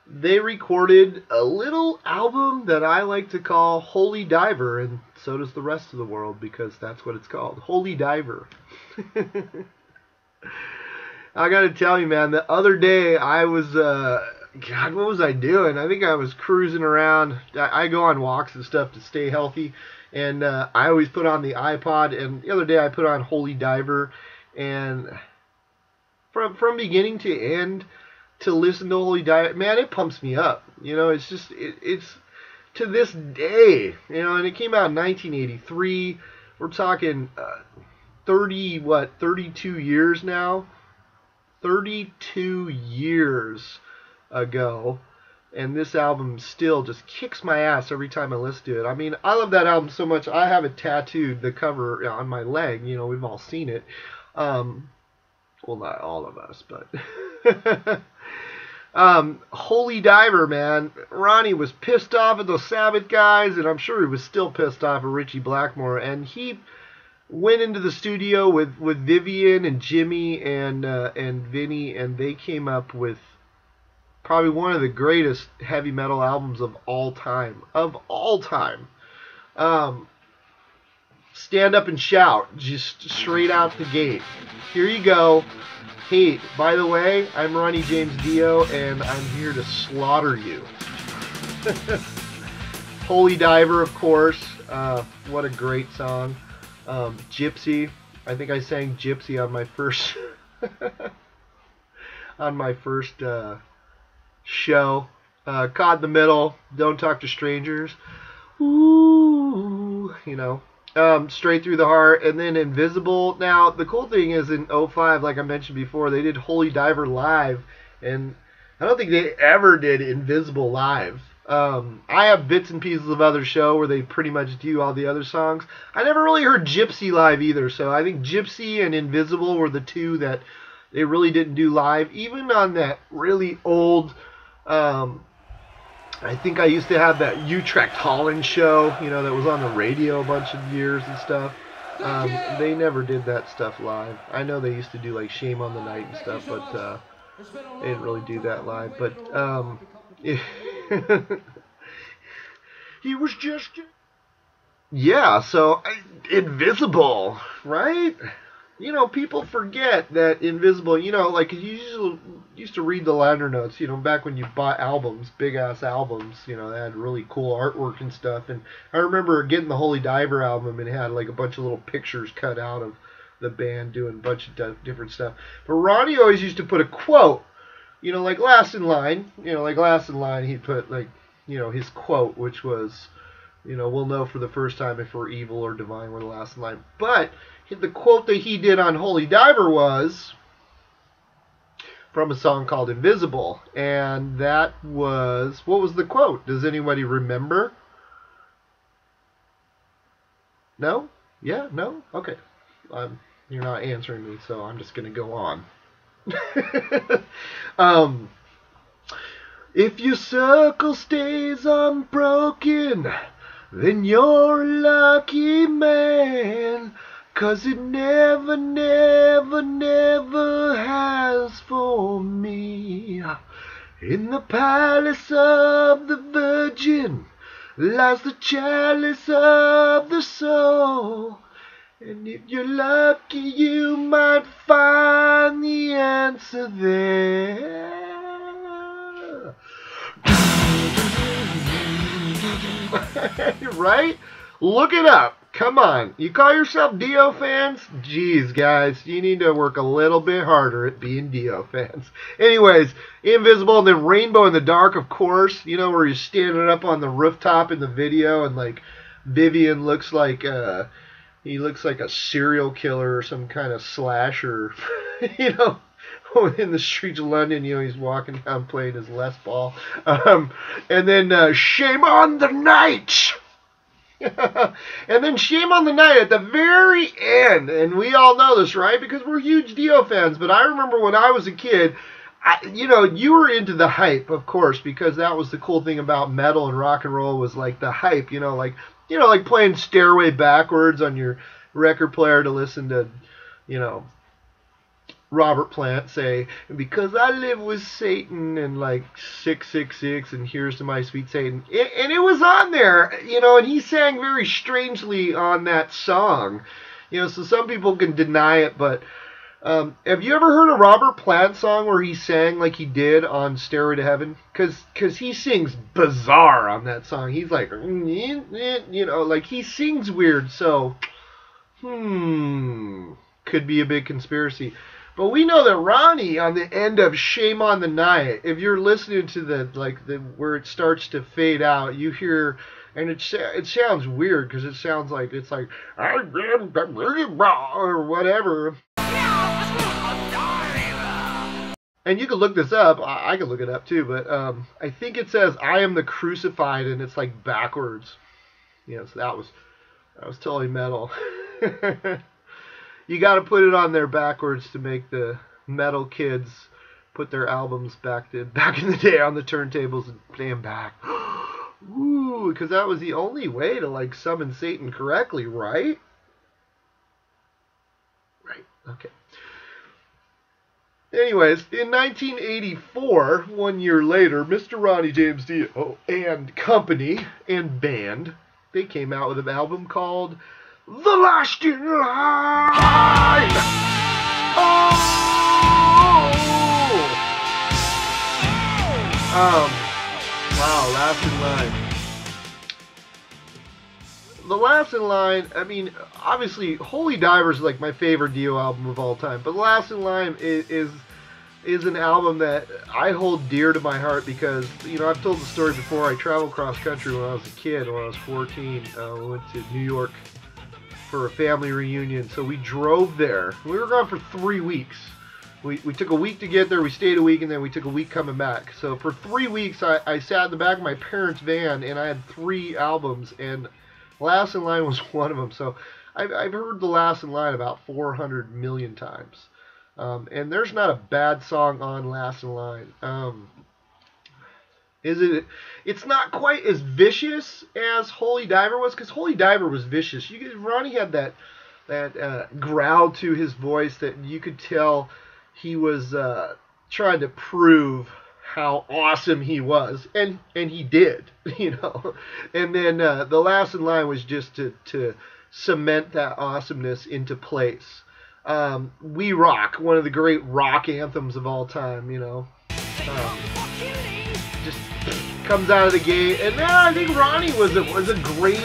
they recorded a little album that I like to call Holy Diver, and so does the rest of the world, because that's what it's called, Holy Diver. I gotta tell you, man, the other day I was, God, what was I doing? I think I was cruising around. I go on walks and stuff to stay healthy, and I always put on the iPod, and the other day I put on Holy Diver, and from beginning to end, to listen to Holy Diver, man, it pumps me up. It's just, it's to this day, and it came out in 1983. We're talking 32 years now? 32 years ago, and this album still just kicks my ass every time I listen to it. I mean, I love that album so much, I have it tattooed, the cover on my leg. We've all seen it. Well, not all of us, but Holy Diver, man. Ronnie was pissed off at those Sabbath guys, and I'm sure he was still pissed off at Richie Blackmore, and he went into the studio with Vivian and Jimmy and Vinny, and they came up with probably one of the greatest heavy metal albums of all time. stand up and shout, just straight out the gate. Here you go. Hey, by the way, I'm Ronnie James Dio, and I'm here to slaughter you. Holy Diver, of course. What a great song. Gypsy. I think I sang Gypsy on my first on my first show. Caught in the Middle. Don't Talk to Strangers. Ooh, you know. Straight Through the Heart, and then Invisible. Now, the cool thing is in '05, like I mentioned before, they did Holy Diver live, and I don't think they ever did Invisible live. I have bits and pieces of other show where they pretty much do all the other songs. I never really heard Gypsy live either, so I think Gypsy and Invisible were the two that they really didn't do live. Even on that really old, I think I used to have that Utrecht Holland show, you know, that was on the radio a bunch of years and stuff. They never did that stuff live. I know they used to do like Shame on the Night and stuff, but they didn't really do that live. But he was just... Yeah, so Invisible, right? You know, people forget that Invisible, you know, like you used to read the liner notes, you know, back when you bought albums, big ass albums, you know, they had really cool artwork and stuff. And I remember getting the Holy Diver album and it had like a bunch of little pictures cut out of the band doing a bunch of different stuff. But Ronnie always used to put a quote, you know, like Last in Line, he'd put like, you know, his quote, which was, you know, we'll know for the first time if we're evil or divine, we're the last in line. But the quote that he did on Holy Diver was from a song called Invisible. And that was, what was the quote? Does anybody remember? No? Yeah? No? Okay. You're not answering me, so I'm just going to go on. If your circle stays unbroken, then you're a lucky man. 'Cause it never, never, never has for me. In the palace of the Virgin lies the chalice of the soul. And if you're lucky, you might find the answer there. Right? Look it up. Come on. You call yourself Dio fans? Jeez, guys. You need to work a little bit harder at being Dio fans. Anyways, Invisible, and then Rainbow in the Dark, of course. You know, where he's standing up on the rooftop in the video, and, like, Vivian looks like, he looks like a serial killer or some kind of slasher. You know, in the streets of London, you know, he's walking down playing his Les Paul. And then Shame on the Night. And then Shame on the Night at the very end, and we all know this, right? Because we're huge Dio fans. But I remember when I was a kid, you know, you were into the hype, of course, because that was the cool thing about metal and rock and roll was like the hype. You know, like playing Stairway backwards on your record player to listen to, you know, Robert Plant say, because I live with Satan and like 666 and here's to my sweet Satan. And it was on there, you know, and he sang very strangely on that song. You know, so some people can deny it, but have you ever heard a Robert Plant song where he sang like he did on Stairway to Heaven? Because he sings bizarre on that song. He's like, you know, like he sings weird, so, could be a big conspiracy. But we know that Ronnie, on the end of Shame on the Night, if you're listening to the where it starts to fade out, you hear, and it sounds weird because it sounds like it's like or whatever. And you can look this up. I can look it up too, but I think it says I am the crucified, and it's like backwards. You know, so that was totally metal. You got to put it on there backwards to make the metal kids put their albums back in the day on the turntables and play them back. Ooh, because that was the only way to like summon Satan correctly, right? Right. Okay. Anyways, in 1984, 1 year later, Mr. Ronnie James Dio and company and band, they came out with an album called The Last in Line. Oh. Wow, Last in Line. The Last in Line, I mean, obviously, Holy Diver is like my favorite Dio album of all time, but Last in Line is an album that I hold dear to my heart because, you know, I've told the story before. I traveled cross country when I was a kid. When I was 14, we went to New York for a family reunion, so we drove there. We were gone for 3 weeks. We took a week to get there, we stayed a week, and then we took a week coming back. So for 3 weeks, I sat in the back of my parents' van, and I had 3 albums, and Last in Line was one of them. So I've heard The Last in Line about 400 million times. And there's not a bad song on Last in Line. It's not quite as vicious as Holy Diver was, because Holy Diver was vicious. Ronnie had that growl to his voice that you could tell he was trying to prove how awesome he was, and he did, you know. And then The Last in Line was just to cement that awesomeness into place. We Rock, one of the great rock anthems of all time, you know. Just comes out of the gate, and I think Ronnie was a great,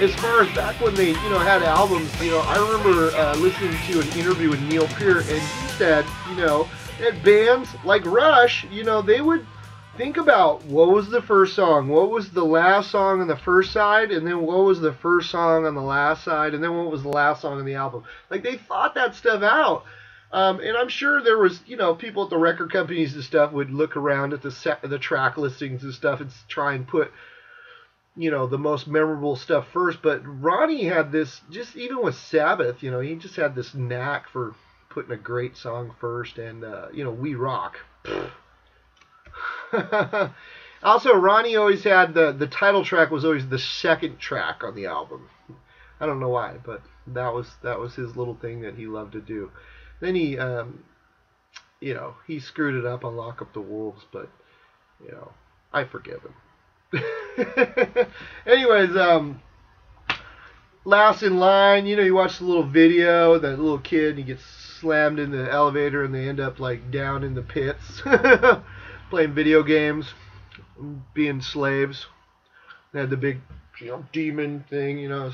as far as back when they, you know, had albums. You know, I remember listening to an interview with Neil Peart, and he said, you know, that bands like Rush, you know, they would think about what was the first song, what was the last song on the first side, and then what was the first song on the last side, and then what was the last song on the album. Like, they thought that stuff out. And I'm sure there was, you know, people at the record companies and stuff would look around at the track listings and stuff and try and put, you know, the most memorable stuff first. But Ronnie had this, just even with Sabbath, you know, he just had this knack for putting a great song first. And, you know, We Rock. Also, Ronnie always had the title track was always the second track on the album. I don't know why, but that was his little thing that he loved to do. Then he, you know, he screwed it up on Lock Up the Wolves, but, you know, I forgive him. Anyways, Last in Line, you know, you watch the little video, that little kid, and he gets slammed in the elevator, and they end up, like, down in the pits, playing video games, being slaves. They had the big, you know, demon thing, you know,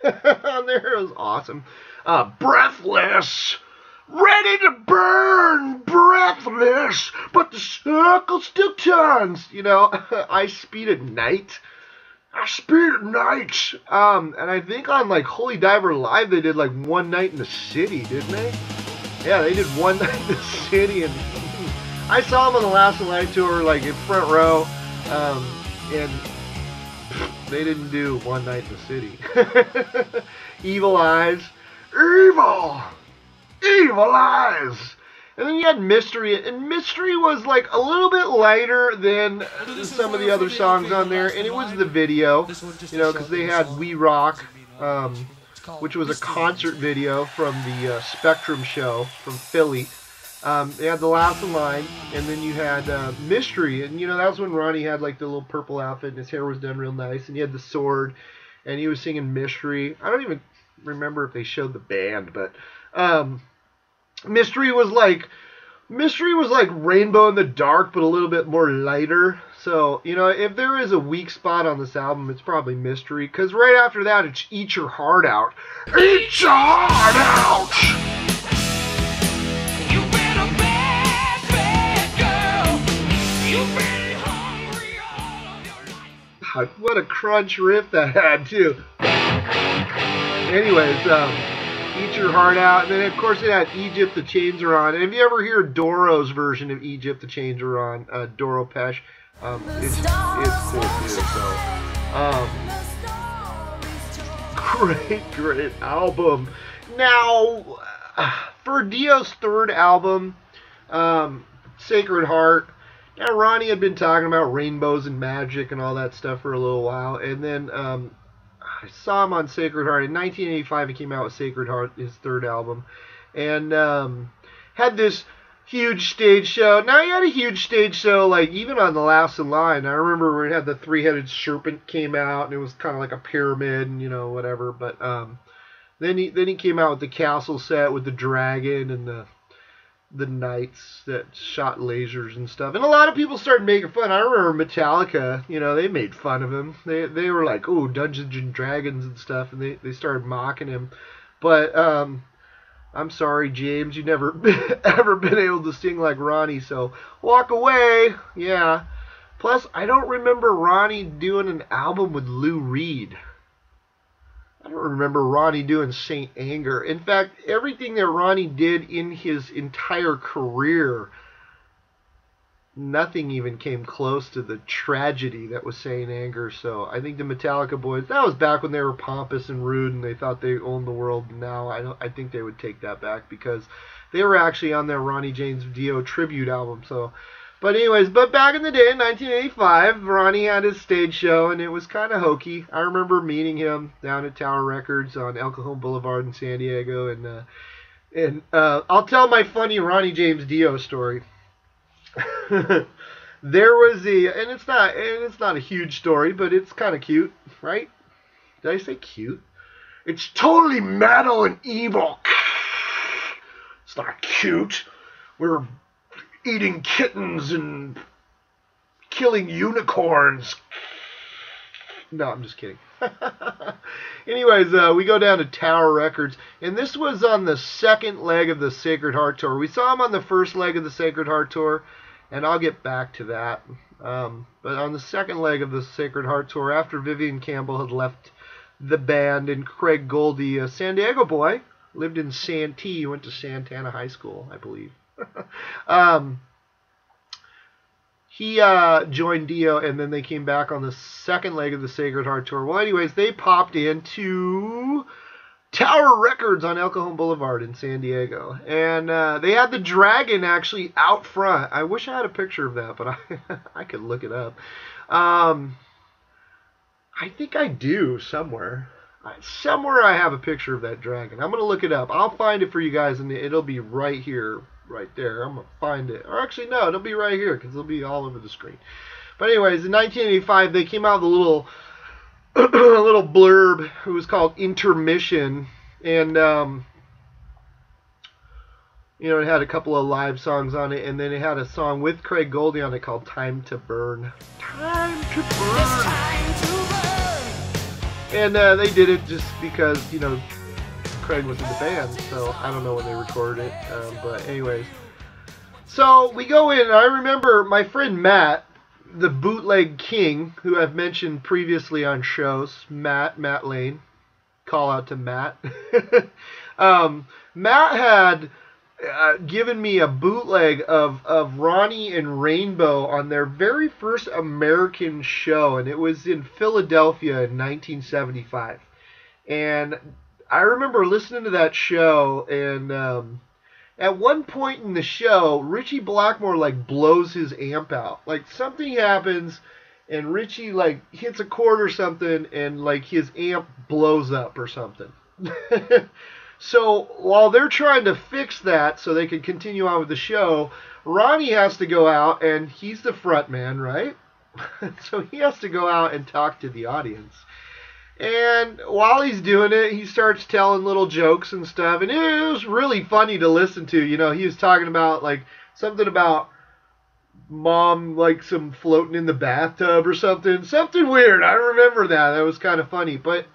on there. It was awesome. Breathless. Ready to burn, breathless, but the circle still turns. You know, I Speed at Night. I Speed at Night. And I think on, like, Holy Diver Live, they did, like, One Night in the City, didn't they? Yeah, they did One Night in the City, and I saw them on the Last in Line tour, like, in front row, and they didn't do One Night in the City. Evil Eyes. Evil Eyes. And then you had Mystery, and Mystery was like a little bit lighter than some of the other songs on there, and it was the video, you know, because they had We Rock, which was a concert video from the Spectrum show from Philly. They had The Last in Line, and then you had Mystery, and, you know, that was when Ronnie had like the little purple outfit, and his hair was done real nice, and he had the sword, and he was singing Mystery. I don't even remember if they showed the band, but Mystery was like Rainbow in the Dark, but a little bit more lighter. So, you know, if there is a weak spot on this album, it's probably Mystery, because right after that, it's Eat Your Heart Out. Eat Your Heart Out! You've been a bad, bad girl. You've been hungry all of your life. What a crunch riff that had, too. Anyways, Eat Your Heart Out, and then of course it had Egypt, the Chains Are On. And if you ever hear Doro's version of Egypt, the Chains Are On, Doro Pesh, it's cool too. So, great album. Now, for Dio's third album, Sacred Heart, now Ronnie had been talking about rainbows and magic and all that stuff for a little while, and then I saw him on Sacred Heart. In 1985, he came out with Sacred Heart, his third album, and had this huge stage show. Now he had a huge stage show, like even on the Last in Line. I remember when it had the three-headed serpent came out, and it was kind of like a pyramid, and whatever. But then he came out with the castle set with the dragon and the knights that shot lasers and stuff. And a lot of people started making fun. I remember Metallica, they made fun of him. They were like, oh, Dungeons and Dragons and stuff, and they started mocking him. But I'm sorry, James, you never ever been able to sing like Ronnie, so walk away. Yeah. Plus, I don't remember Ronnie doing an album with Lou Reed. I don't remember Ronnie doing Saint Anger. In fact, everything that Ronnie did in his entire career, nothing even came close to the tragedy that was Saint Anger. So I think the Metallica boys, that was back when they were pompous and rude and they thought they owned the world. Now I think they would take that back because they were actually on their Ronnie James Dio tribute album. So, but back in the day, in 1985, Ronnie had his stage show, and it was kind of hokey. I remember meeting him down at Tower Records on El Cajon Boulevard in San Diego, and I'll tell my funny Ronnie James Dio story. There was and it's not a huge story, but it's kind of cute, right? Did I say cute? It's totally metal and evil. It's not cute. We're eating kittens and killing unicorns. No, I'm just kidding. Anyways, we go down to Tower Records, and this was on the second leg of the Sacred Heart Tour. We saw him on the first leg of the Sacred Heart Tour, and I'll get back to that. But on the second leg of the Sacred Heart Tour, after Vivian Campbell had left the band and Craig Goldie, a San Diego boy, lived in Santee, went to Santana High School, I believe. He joined Dio, and then they came back on the second leg of the Sacred Heart Tour. Well, anyways, they popped into Tower Records on El Cajon Boulevard in San Diego. And they had the Dragon actually out front. I wish I had a picture of that, but I could look it up. I think I do somewhere. Somewhere I have a picture of that dragon. I'm going to look it up. I'll find it for you guys, and it'll be right here, right there. I'm going to find it. Or actually, no, it'll be right here because it'll be all over the screen. But anyways, in 1985, they came out with a little blurb. It was called Intermission. And, it had a couple of live songs on it. And then it had a song with Craig Goldie on it called Time to Burn. Time to Burn. It's time to burn. And they did it just because, Craig was in the band, so I don't know when they recorded it. But anyways, so we go in, and I remember my friend Matt, the bootleg king, who I've mentioned previously on shows, Matt Lane, call out to Matt. Matt had given me a bootleg of Ronnie and Rainbow on their very first American show, and it was in Philadelphia in 1975. And I remember listening to that show, and at one point in the show, Richie Blackmore blows his amp out. Something happens, and Richie hits a chord or something, and his amp blows up or something. So while they're trying to fix that so they can continue on with the show, Ronnie has to go out, and he's the front man, right? So he has to go out and talk to the audience. And while he's doing it, he starts telling little jokes and stuff, and it was really funny to listen to. He was talking about something about mom some floating in the bathtub or something weird. I remember that. That was kind of funny. But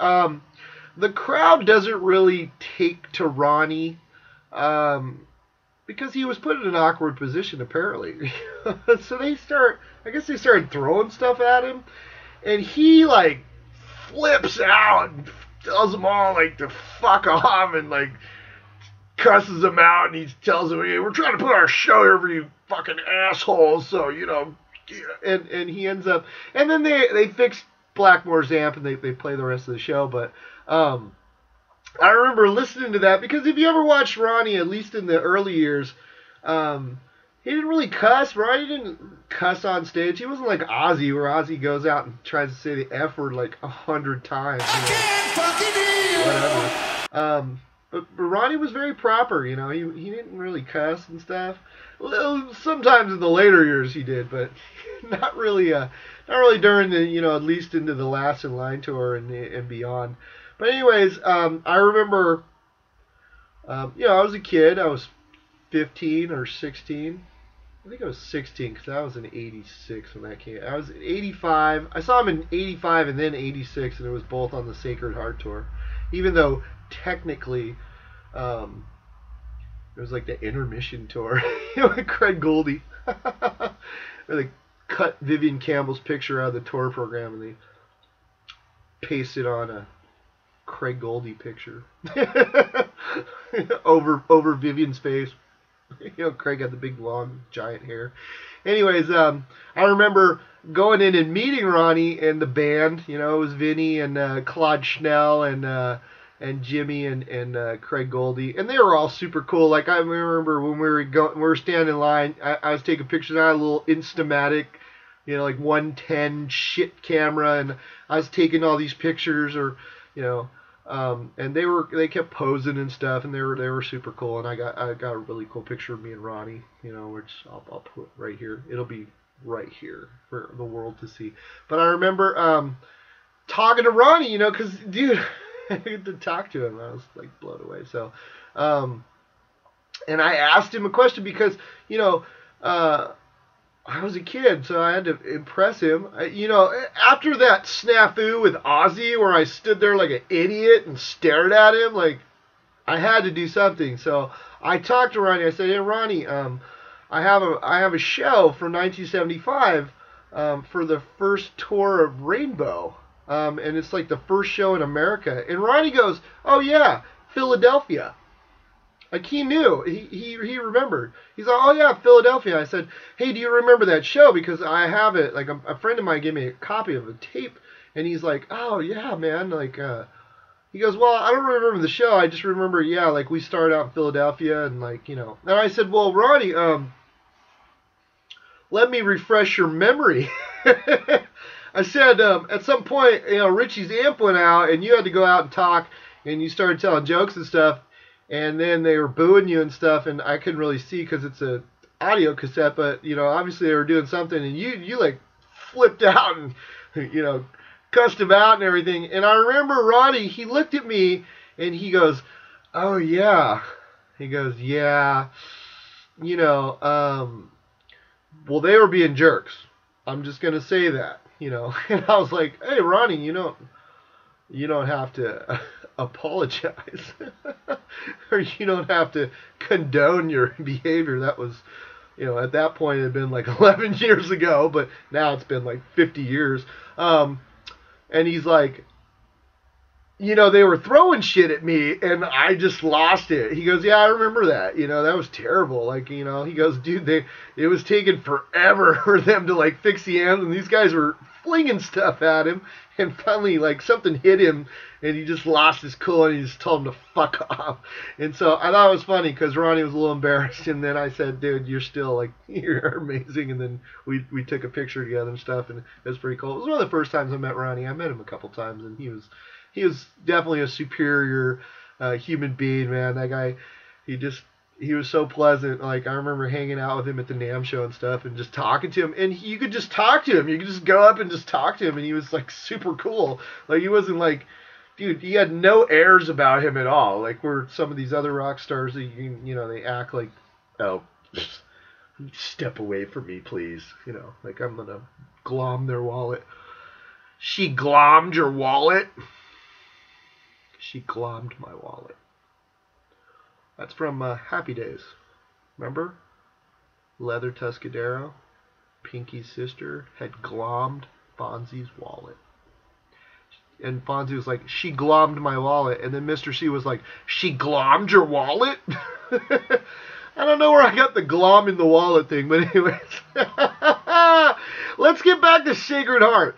the crowd doesn't really take to Ronnie because he was put in an awkward position, apparently. So they started throwing stuff at him, and he flips out and tells them all to fuck off, and cusses them out, and he tells them, hey, we're trying to put our show here for you fucking assholes, so and he ends up, and then they fix Blackmore's amp, and they play the rest of the show. But I remember listening to that because if you ever watched Ronnie, at least in the early years, he didn't really cuss. Ronnie didn't cuss on stage. He wasn't like Ozzy, where Ozzy goes out and tries to say the F word 100 times. Whatever. but Ronnie was very proper. You know, he didn't really cuss and stuff. Well, sometimes in the later years he did, but not really. Not really during the, you know, at least into the Last in Line tour and beyond. But anyways, I remember, you know, I was a kid. I was 15 or 16. I think I was 16 because I was in '86 when that came. I was in '85. I saw him in '85 and then '86, and it was both on the Sacred Heart tour. Even though technically, it was like the intermission tour, you know, with Craig Goldie. They cut Vivian Campbell's picture out of the tour program and they pasted on a Craig Goldie picture over Vivian's face. You know, Craig had the big, long, giant hair. Anyways, I remember going in and meeting Ronnie and the band. You know, it was Vinny and Claude Schnell and Jimmy and Craig Goldie, and they were all super cool. Like I remember when we were standing in line, I was taking pictures. I had a little Instamatic, you know, like 110 shit camera, and I was taking all these pictures, or you know. And they kept posing and stuff, and they were super cool. And I got a really cool picture of me and Ronnie, you know, which I'll put right here. It'll be right here for the world to see. But I remember talking to Ronnie, you know, because dude, I had to talk to him. I was like blown away. So, and I asked him a question because, you know, I was a kid, so I had to impress him. You know, after that snafu with Ozzy, where I stood there like an idiot and stared at him, like I had to do something. So I talked to Ronnie. I said, "Hey, Ronnie, I have a show from 1975 for the first tour of Rainbow, and it's like the first show in America." And Ronnie goes, "Oh yeah, Philadelphia." Like he knew, he remembered. He's like, "Oh yeah, Philadelphia." I said, "Hey, do you remember that show? Because I have it." Like a friend of mine gave me a copy of a tape, and he's like, "Oh yeah, man." Like he goes, "Well, I don't remember the show. I just remember, yeah, like we started out in Philadelphia, and like, you know." And I said, "Well, Ronnie, let me refresh your memory." I said, at some point, you know, Richie's amp went out, and you had to go out and talk, and you started telling jokes and stuff. And then they were booing you and stuff, and I couldn't really see because it's a audio cassette. But you know, obviously they were doing something, and you like flipped out and you know cussed him out and everything. And I remember Ronnie, he looked at me and he goes, "Oh yeah," he goes, "Yeah, you know, well they were being jerks. I'm just gonna say that, you know." And I was like, "Hey Ronnie, you don't have to apologize." Or you don't have to condone your behavior. That was, you know, at that point it had been like 11 years ago, but now it's been like 50 years. And he's like, you know, they were throwing shit at me and I just lost it. He goes, "Yeah, I remember that. You know, that was terrible." Like, you know, he goes, "Dude, it was taking forever for them to like fix the amp, and these guys were flinging stuff at him, and finally like something hit him and he just lost his cool and he just told him to fuck off." And so I thought it was funny because Ronnie was a little embarrassed, and then I said, "Dude, you're still like, you're amazing." And then we took a picture together and stuff, and it was pretty cool. It was one of the first times I met Ronnie. I met him a couple times, and he was definitely a superior human being, man. That guy, he was so pleasant. Like I remember hanging out with him at the NAMM show and stuff, and just talking to him. And you could just talk to him. You could just go up and just talk to him, and he was like super cool. Like he wasn't like, dude, he had no airs about him at all. Like where some of these other rock stars, that you know, they act like, "Oh, step away from me, please." You know, like I'm gonna glom their wallet. She glommed your wallet. She glommed my wallet. That's from Happy Days. Remember? Leather Tuscadero, Pinky's sister, had glommed Fonzie's wallet. And Fonzie was like, "She glommed my wallet." And then Mr. C was like, "She glommed your wallet?" I don't know where I got the glom in the wallet thing, but anyways. Let's get back to Sacred Heart.